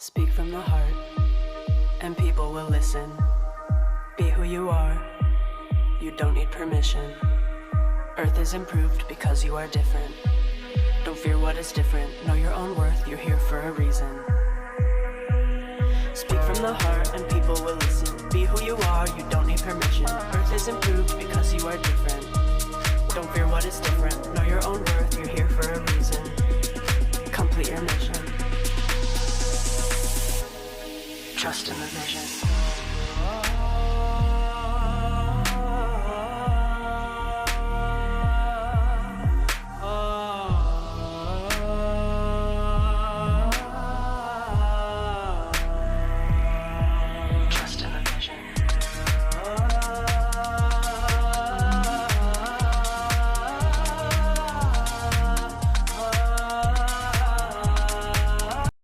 Speak from the heart, and people will listen. Be who you are. You don't need permission. Earth is improved because you are different. Don't fear what is different. Know your own worth. You're here for a reason. Speak from the heart, and people will listen. Be who you are. You don't need permission. Earth is improved because you are different. Don't fear what is different. Know your own worth. You're here for a reason. Complete your mission. Trust in the vision.